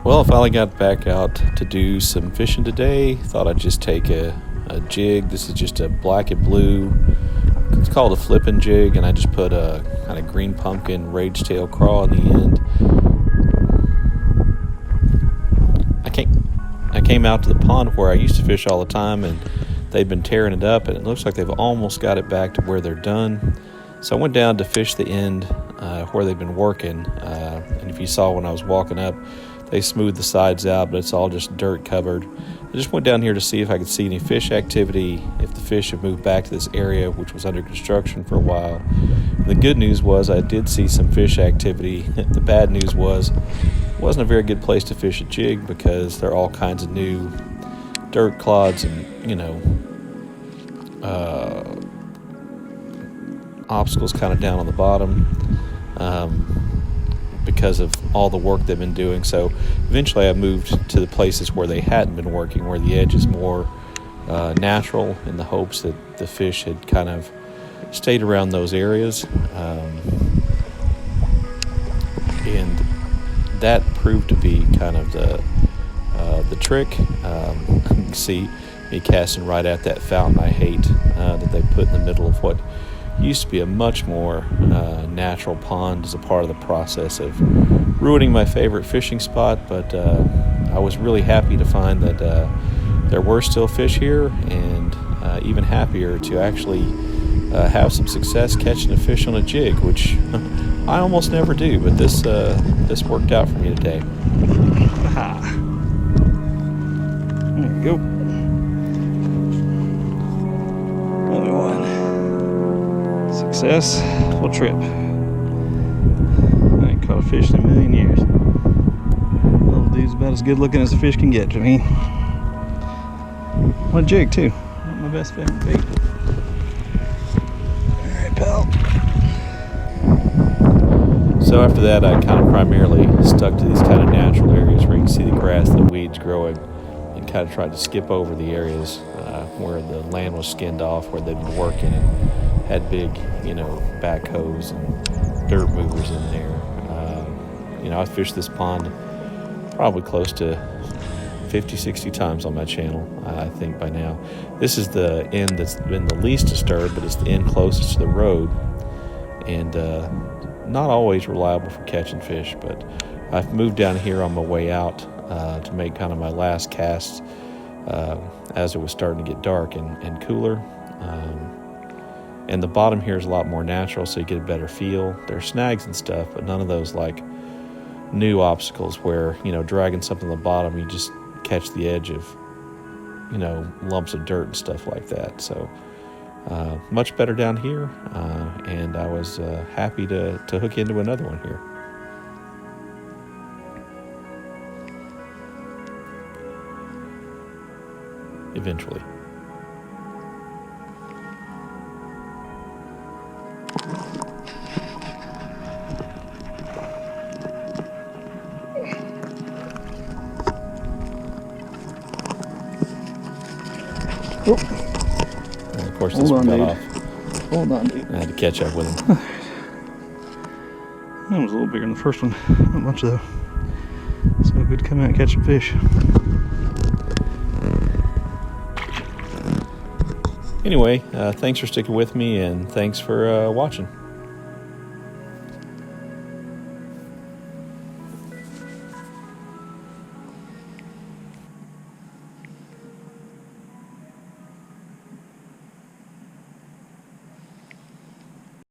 Well, I finally got back out to do some fishing today. Thought I'd just take a jig. This is just a black and blue. It's called a flippin' jig, and I just put a kind of green pumpkin rage tail craw in the end. I came out to the pond where I used to fish all the time, and they've been tearing it up, and it looks like they've almost got it back to where they're done. So I went down to fish the end where they've been working, and if you saw when I was walking up, they smoothed the sides out, but it's all just dirt covered. I just went down here to see if I could see any fish activity, if the fish have moved back to this area, which was under construction for a while. The good news was I did see some fish activity. The bad news was it wasn't a very good place to fish a jig because there are all kinds of new dirt clods and, obstacles kind of down on the bottom. Because of all the work they've been doing. So eventually I moved to the places where they hadn't been working, where the edge is more natural, in the hopes that the fish had kind of stayed around those areas. And that proved to be kind of the trick. You can see me casting right at that fountain I hate that they put in the middle of what used to be a much more natural pond as a part of the process of ruining my favorite fishing spot. But I was really happy to find that there were still fish here, and even happier to actually have some success catching a fish on a jig, which I almost never do, but this worked out for me today. Aha. There you go. Another one. Success, full trip. I ain't caught a fish in a million years. Little dude's about as good looking as a fish can get to me. On a jig too. Not my best favorite bait. Alright, pal. So after that, I kind of primarily stuck to these kind of natural areas where you can see the grass, the weeds growing, and kind of tried to skip over the areas where the land was skinned off, where they'd been working and had big, backhoes and dirt movers in there. I fished this pond probably close to 50, 60 times on my channel, I think by now. This is the end that's been the least disturbed, but it's the end closest to the road, and not always reliable for catching fish, but I've moved down here on my way out to make kind of my last cast as it was starting to get dark and cooler. And the bottom here is a lot more natural, so you get a better feel. There's snags and stuff, but none of those like new obstacles where, dragging something on the bottom, you just catch the edge of, lumps of dirt and stuff like that. So much better down here, and I was happy to hook into another one here. Eventually. Oh. And of course, this one got off. Hold on, dude. I had to catch up with him. That was a little bigger than the first one. Not much though. So good to come out and catch some fish. Anyway, thanks for sticking with me, and thanks for watching.